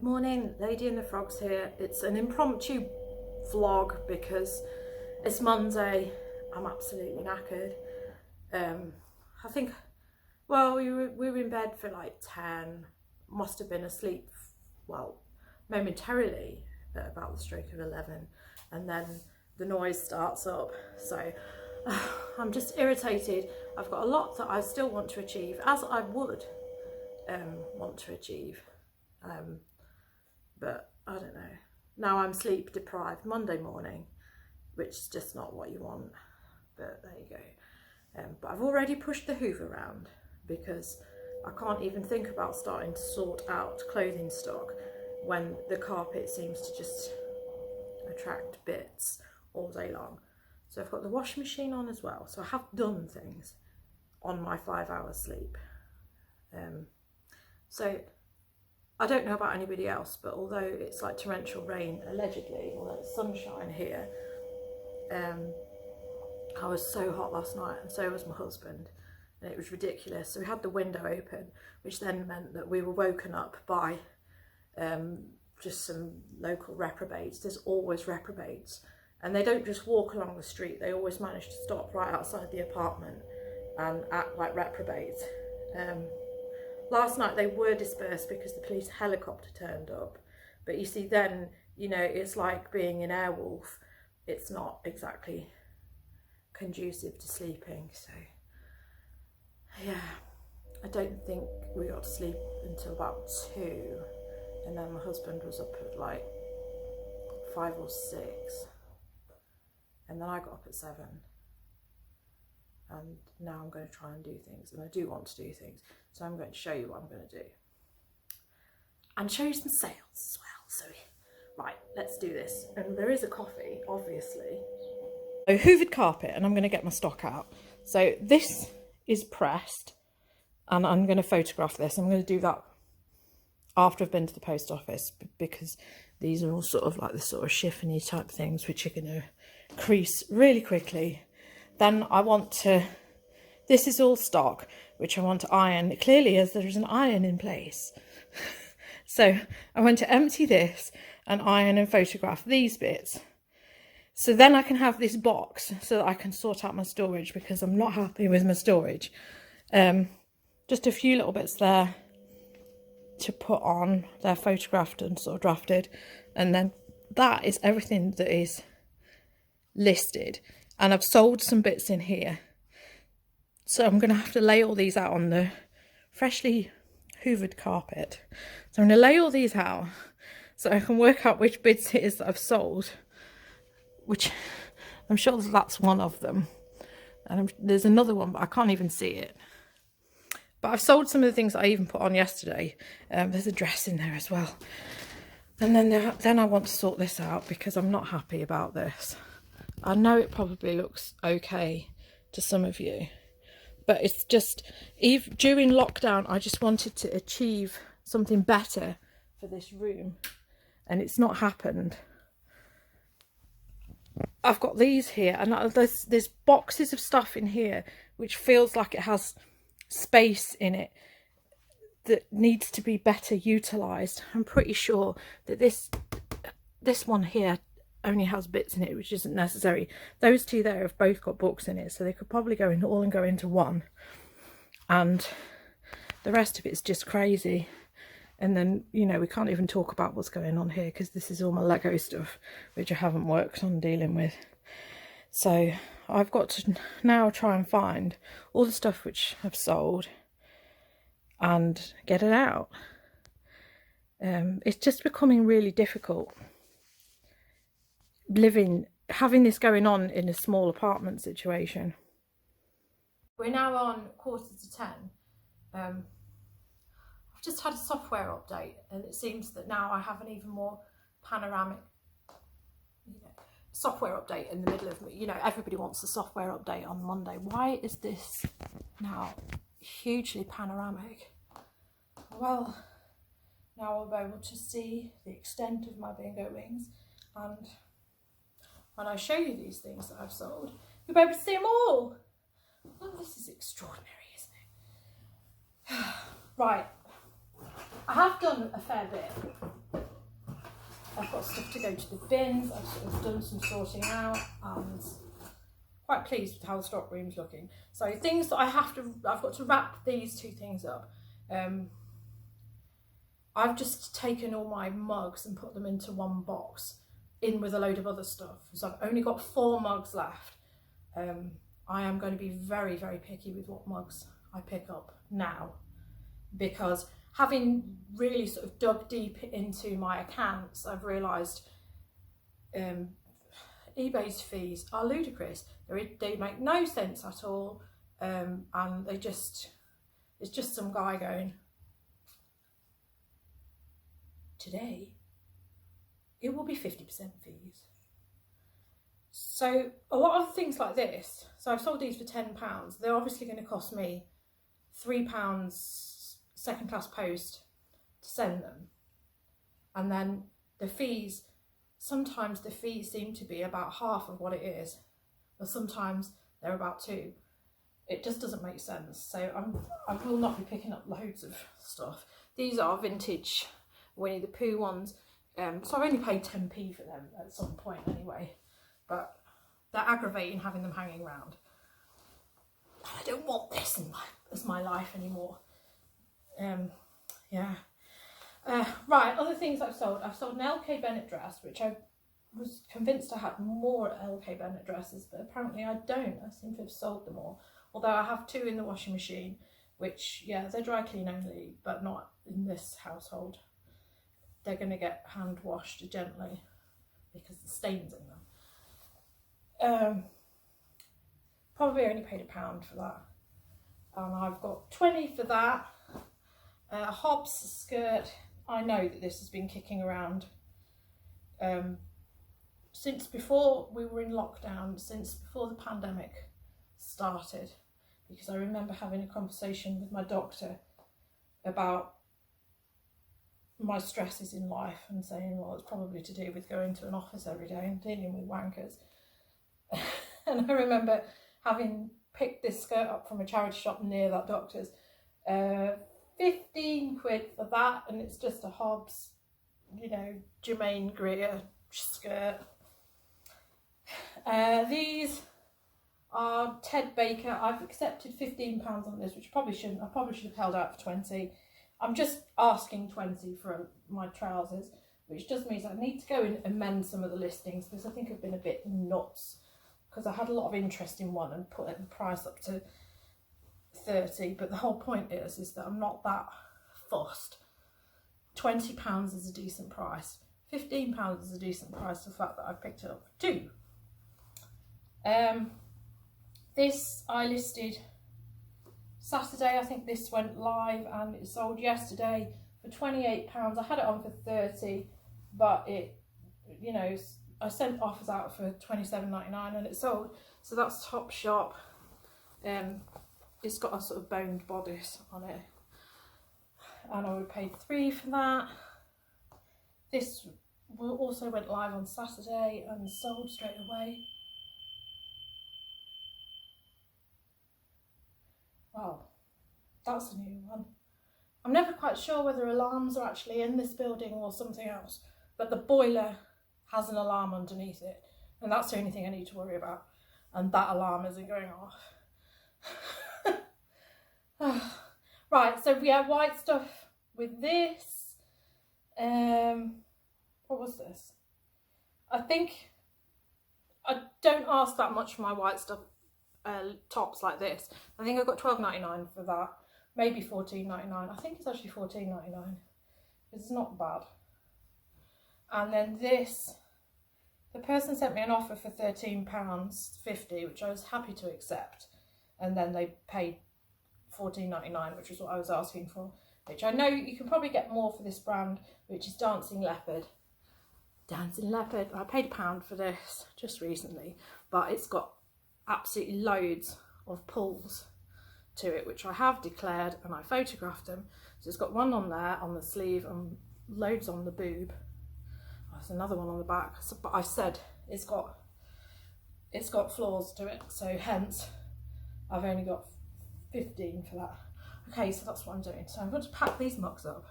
Morning, Lady and the Frogs here. It's an impromptu vlog because it's Monday. I'm absolutely knackered. I think, well, we were in bed for like 10, must have been asleep, well, momentarily at about the stroke of 11, and then the noise starts up. So I'm just irritated. I've got a lot that I still want to achieve, as I would want to achieve. But I don't know. Now I'm sleep deprived Monday morning, which is just not what you want. But there you go. But I've already pushed the hoover around because I can't even think about starting to sort out clothing stock when the carpet seems to just attract bits all day long. So I've got the washing machine on as well. So I have done things on my 5 hours sleep. So I don't know about anybody else, but although it's like torrential rain, allegedly, although it's sunshine here, I was so hot last night, and so was my husband, and it was ridiculous. So we had the window open, which then meant that we were woken up by just some local reprobates. There's always reprobates, and they don't just walk along the street, they always manage to stop right outside the apartment and act like reprobates. Last night they were dispersed because the police helicopter turned up, but you see then, you know, it's like being an Airwolf. It's not exactly conducive to sleeping. So yeah, I don't think we got to sleep until about 2, and then my husband was up at like 5 or 6, and then I got up at 7. And now I'm going to try and do things, and I do want to do things, so I'm going to show you what I'm going to do and show you some sales as well. So right, let's do this. And there is a coffee, obviously. So hoovered carpet, and I'm going to get my stock out. So this is pressed, and I'm going to photograph this. I'm going to do that after I've been to the post office, because these are all sort of like the sort of chiffony type things which are going to crease really quickly. Then I want to, this is all stock, which I want to iron, clearly as there is an iron in place. So I want to empty this and iron and photograph these bits. So then I can have this box so that I can sort out my storage, because I'm not happy with my storage. Just a few little bits there to put on. They're photographed and sort of drafted. And then that is everything that is listed. And I've sold some bits in here. So I'm going to have to lay all these out on the freshly hoovered carpet. So I'm going to lay all these out so I can work out which bits it is that I've sold, which I'm sure that's one of them. And there's another one, but I can't even see it. But I've sold some of the things I even put on yesterday. There's a dress in there as well. And then I want to sort this out because I'm not happy about this. I know it probably looks okay to some of you, but it's just, even during lockdown, I just wanted to achieve something better for this room, and it's not happened. I've got these here, and there's boxes of stuff in here which feels like it has space in it that needs to be better utilised. I'm pretty sure that this one here only has bits in it which isn't necessary. Those two there have both got books in it, so they could probably go into one, and the rest of it's just crazy. And then, you know, we can't even talk about what's going on here because this is all my Lego stuff which I haven't worked on dealing with. So I've got to now try and find all the stuff which I've sold and get it out. It's just becoming really difficult having this going on in a small apartment situation. We're now on 9:45. I've just had a software update, and it seems that now I have an even more panoramic, software update in the middle of, everybody wants a software update on Monday. Why is this now hugely panoramic? Well, now I'll be able to see the extent of my bingo wings, and when I show you these things that I've sold, you'll be able to see them all. Well, this is extraordinary, isn't it? Right, I have done a fair bit. I've got stuff to go to the bins. I've sort of done some sorting out and quite pleased with how the stock room's looking. So things that I've got to wrap these two things up. I've just taken all my mugs and put them into one box in with a load of other stuff. So I've only got 4 mugs left. I am going to be very, very picky with what mugs I pick up now, because having really sort of dug deep into my accounts, I've realised eBay's fees are ludicrous. They make no sense at all, and it's just some guy going, today it will be 50% fees. So a lot of things like this, so I've sold these for £10, they're obviously going to cost me £3 second class post to send them, and then the fees, sometimes the fees seem to be about half of what it is, or sometimes they're about 2. It just doesn't make sense. So I will not be picking up loads of stuff. These are vintage Winnie the Pooh ones, so I've only paid 10p for them at some point anyway, but they're aggravating having them hanging around. I don't want this as my life anymore. Yeah. Right, other things I've sold an LK Bennett dress, which I was convinced I had more LK Bennett dresses, but apparently I don't. I seem to have sold them all, although I have 2 in the washing machine, which, yeah, they're dry clean only, but not in this household. They're going to get hand washed gently because the stains in them. Probably only paid £1 for that, and I've got 20 for that. Hobbs skirt, I know that this has been kicking around since before we were in lockdown, since before the pandemic started, because I remember having a conversation with my doctor about my stresses in life and saying, well, it's probably to do with going to an office every day and dealing with wankers. And I remember having picked this skirt up from a charity shop near that doctor's, 15 quid for that, and it's just a Hobbs, you know, Jermaine Greer skirt. These are Ted Baker. I've accepted £15 on this, which I probably should have held out for 20. I'm just asking 20 for my trousers, which just means I need to go and amend some of the listings, because I think I've been a bit nuts, because I had a lot of interest in one and put the price up to 30, but the whole point is that I'm not that fussed. £20 is a decent price. £15 is a decent price, the fact that I picked it up for 2. This I listed Saturday. I think this went live and it sold yesterday for £28. I had it on for 30, but it, you know, I sent offers out for £27.99 and it sold. So that's Topshop. It's got a sort of boned bodice on it, and I would pay 3 for that. This also went live on Saturday and sold straight away. Wow, that's a new one. I'm never quite sure whether alarms are actually in this building or something else, but the boiler has an alarm underneath it, and that's the only thing I need to worry about, and that alarm isn't going off. Right, so we have white stuff with this. What was this? I think I don't ask that much for my white stuff tops like this. I think I got £12.99 for that, maybe £14.99. I think it's actually £14.99. It's not bad. And then this, the person sent me an offer for £13.50, which I was happy to accept, and then they paid £14.99, which is what I was asking for, which I know you can probably get more for this brand, which is Dancing Leopard. Dancing Leopard. I paid £1 for this just recently, but it's got absolutely loads of pulls to it, which I have declared, and I photographed them. So it's got one on there on the sleeve and loads on the boob. There's another one on the back, so, but I said it's got flaws to it, so hence I've only got 15 for that. Okay, so that's what I'm doing. So I'm going to pack these mugs up.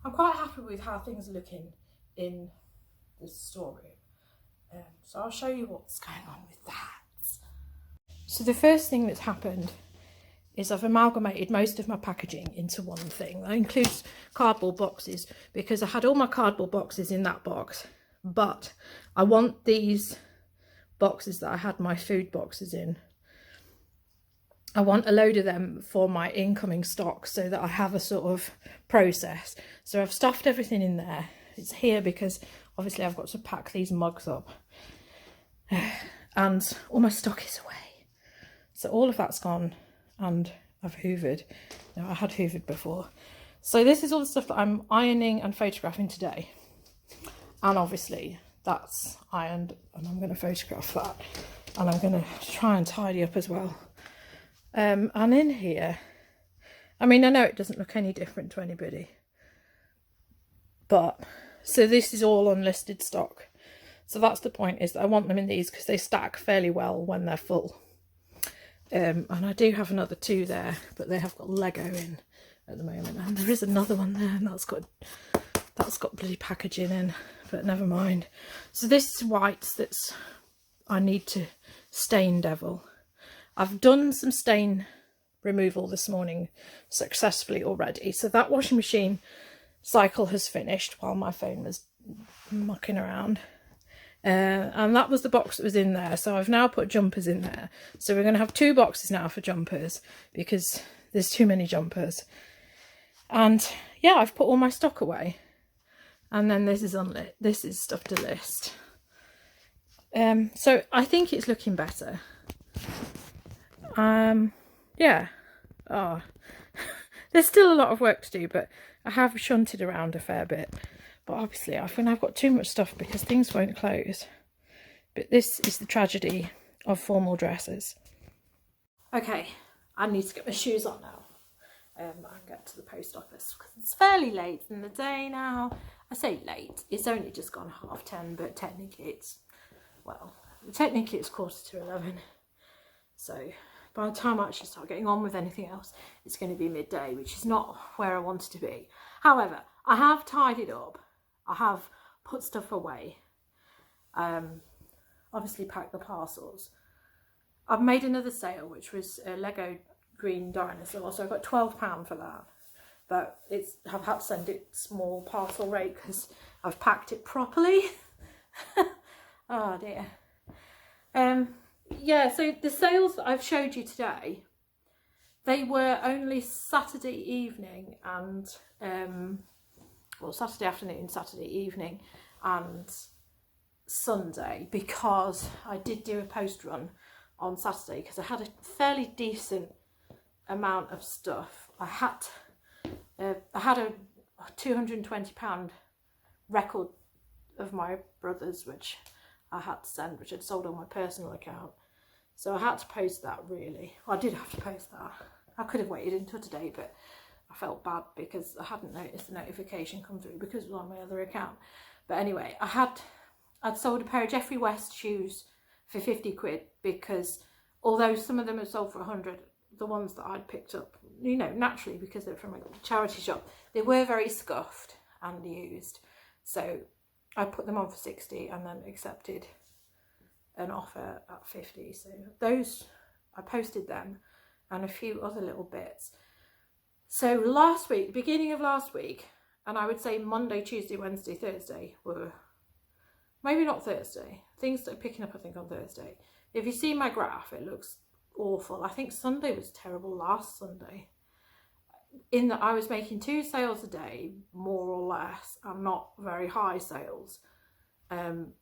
I'm quite happy with how things are looking in the storeroom. So I'll show you what's going on with that. So the first thing that's happened is I've amalgamated most of my packaging into one thing. That includes cardboard boxes, because I had all my cardboard boxes in that box, but I want these boxes that I had my food boxes in, I want a load of them for my incoming stock, so that I have a sort of process. So I've stuffed everything in there. It's here because obviously I've got to pack these mugs up, and all my stock is away. So all of that's gone, and I've hoovered. Now, I had hoovered before. So this is all the stuff that I'm ironing and photographing today. And obviously that's ironed, and I'm going to photograph that, and I'm going to try and tidy up as well. And in here, I mean, I know it doesn't look any different to anybody, but so this is all unlisted stock. So that's the point, is that I want them in these because they stack fairly well when they're full. And I do have another 2 there, but they have got Lego in at the moment, and there is another one there, and that's got bloody packaging in, but never mind. So this is whites I need to stain devil. I've done some stain removal this morning successfully already. So that washing machine cycle has finished while my phone was mucking around. And that was the box that was in there. So I've now put jumpers in there. So we're going to have 2 boxes now for jumpers, because there's too many jumpers. And yeah, I've put all my stock away. And then this is unlit. This is stuff to list. So I think it's looking better. Yeah. Oh, there's still a lot of work to do, but I have shunted around a fair bit. But obviously I think I've got too much stuff because things won't close. But this is the tragedy of formal dresses. Okay, I need to get my shoes on now. And get to the post office because it's fairly late in the day now. I say late, it's only just gone 10:30, but technically it's 11:15. So by the time I actually start getting on with anything else, it's going to be midday, which is not where I wanted to be. However, I have tidied up. I have put stuff away. Obviously packed the parcels. I've made another sale, which was a Lego green dinosaur. So I got £12 for that. But I've had to send it small parcel rate because I've packed it properly. Oh dear. Yeah, so the sales that I've showed you today, they were only Saturday evening and Saturday afternoon, Saturday evening and Sunday, because I did do a post run on Saturday because I had a fairly decent amount of stuff. I had a £220 record of my brother's, which I had to send, which I'd sold on my personal account. So I had to post that, really. Well, I did have to post that. I could have waited until today, but I felt bad because I hadn't noticed the notification come through because it was on my other account. But anyway, I'd sold a pair of Jeffrey West shoes for 50 quid because although some of them had sold for 100, the ones that I'd picked up, you know, naturally because they're from a charity shop, they were very scuffed and used. So I put them on for 60 and then accepted an offer at 50. So those, I posted them and a few other little bits. So last week, beginning of last week, and I would say Monday, Tuesday, Wednesday, Thursday were, maybe not Thursday, things that are picking up I think on Thursday. If you see my graph, it looks awful. I think Sunday was terrible last Sunday, in that I was making 2 sales a day, more or less, and not very high sales. And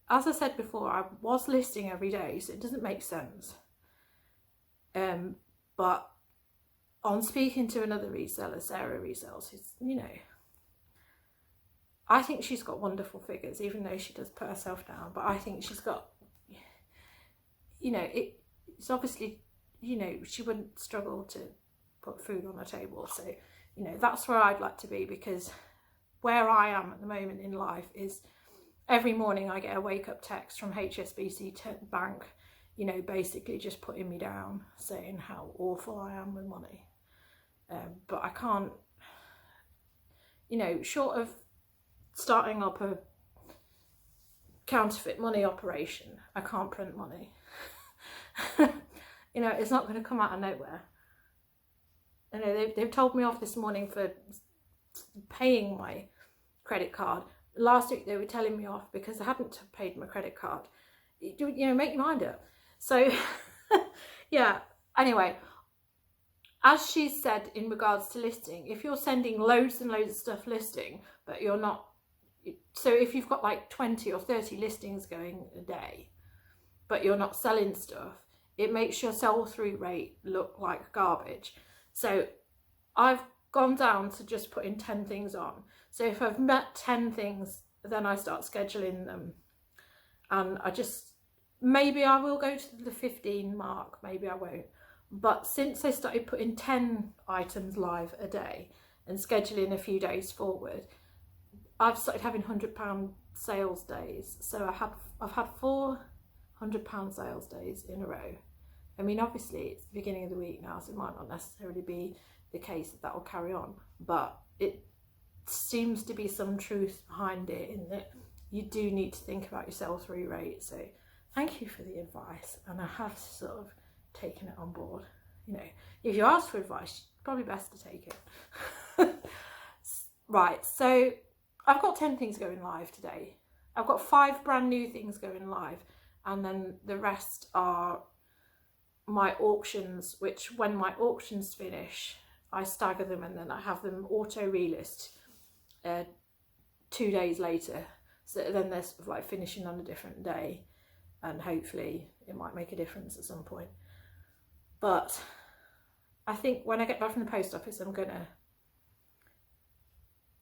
as I said before, I was listing every day, so it doesn't make sense. But on speaking to another reseller, Sarah Resells, who's, you know, I think she's got wonderful figures, even though she does put herself down. But I think she's got, you know, it's obviously, you know, she wouldn't struggle to put food on the table. So, you know, that's where I'd like to be, because where I am at the moment in life is every morning I get a wake up text from HSBC Bank, you know, basically just putting me down, saying how awful I am with money. But I can't, you know, short of starting up a counterfeit money operation. I can't print money. You know, it's not going to come out of nowhere. You know, they've told me off this morning for paying my credit card. Last week they were telling me off because I hadn't paid my credit card. You know, make your mind up. So, yeah, anyway, as she said in regards to listing, if you're sending loads and loads of stuff listing, but you're not, so if you've got like 20 or 30 listings going a day, but you're not selling stuff, it makes your sell-through rate look like garbage. So I've gone down to just putting 10 things on. So if I've met 10 things, then I start scheduling them. And I just, maybe I will go to the 15 mark, maybe I won't. But since I started putting 10 items live a day and scheduling a few days forward, I've started having £100 sales days. So I've had 4 £100 sales days in a row. I mean, obviously it's the beginning of the week now, so it might not necessarily be the case that will carry on, but it seems to be some truth behind it, in that you do need to think about your sell-through rate. So thank you for the advice, and I have sort of taken it on board. You know, if you ask for advice, it's probably best to take it. Right, so I've got 10 things going live today. I've got 5 brand new things going live, and then the rest are my auctions, which when my auctions finish, I stagger them and then I have them auto relist 2 days later. So then they're sort of like finishing on a different day, and hopefully it might make a difference at some point. But I think when I get back from the post office, I'm gonna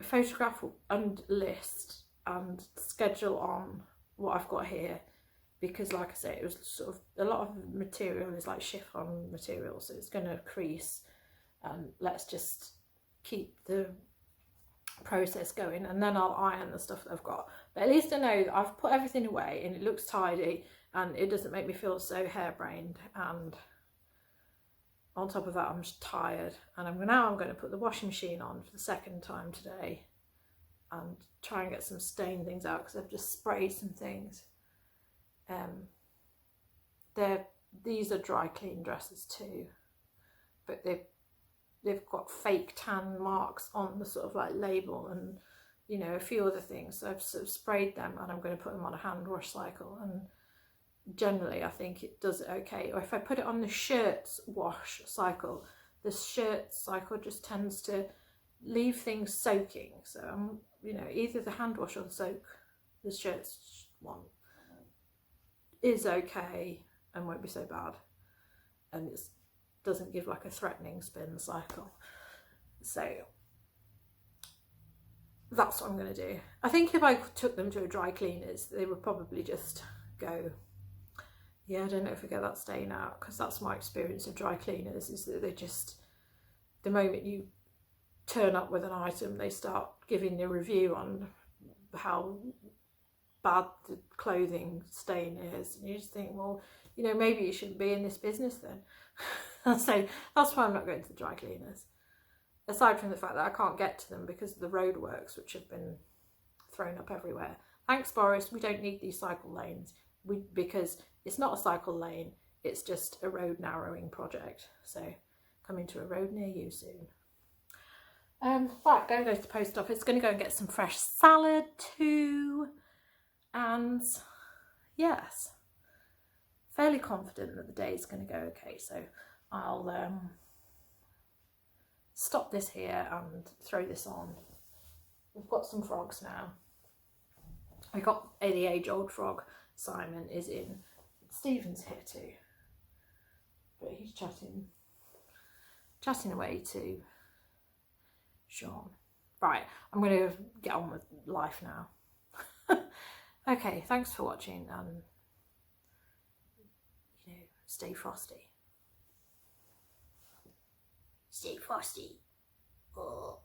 photograph and list and schedule on what I've got here, because like I say, it was sort of a lot of material is like chiffon material, so it's going to crease, and let's just keep the process going, and then I'll iron the stuff that I've got. But at least I know that I've put everything away and it looks tidy, and it doesn't make me feel so harebrained. And on top of that, I'm just tired, and I'm going to put the washing machine on for the second time today and try and get some stain things out, because I've just sprayed some things. These are dry clean dresses too, but they've got fake tan marks on the sort of like label, and you know, a few other things. So I've sort of sprayed them, and I'm going to put them on a hand wash cycle, and generally I think it does it okay. Or if I put it on the shirts wash cycle, the shirts cycle just tends to leave things soaking. So you know, either the hand wash or the soak, the shirts one is okay and won't be so bad, and it doesn't give like a threatening spin cycle. So that's what I'm going to do. I think if I took them to a dry cleaners, they would probably just go, yeah, I don't know if we get that stain out, because that's my experience of dry cleaners, is that they just, the moment you turn up with an item, they start giving a review on how bad the clothing stain is, and you just think, well, you know, maybe you shouldn't be in this business then. So that's why I'm not going to the dry cleaners, aside from the fact that I can't get to them because of the roadworks which have been thrown up everywhere. Thanks, Boris, we don't need these cycle lanes, because it's not a cycle lane, it's just a road narrowing project. So coming to a road near you soon. Right, going to go to the post office, going to go and get some fresh salad too. And yes, fairly confident that the day is going to go okay. So I'll stop this here and throw this on. We've got some frogs now. We got the age-old frog. Simon is in. Stephen's here too, but he's chatting away to Sean. Right, I'm going to get on with life now. Okay, thanks for watching, and you know, stay frosty. Stay frosty. Oh.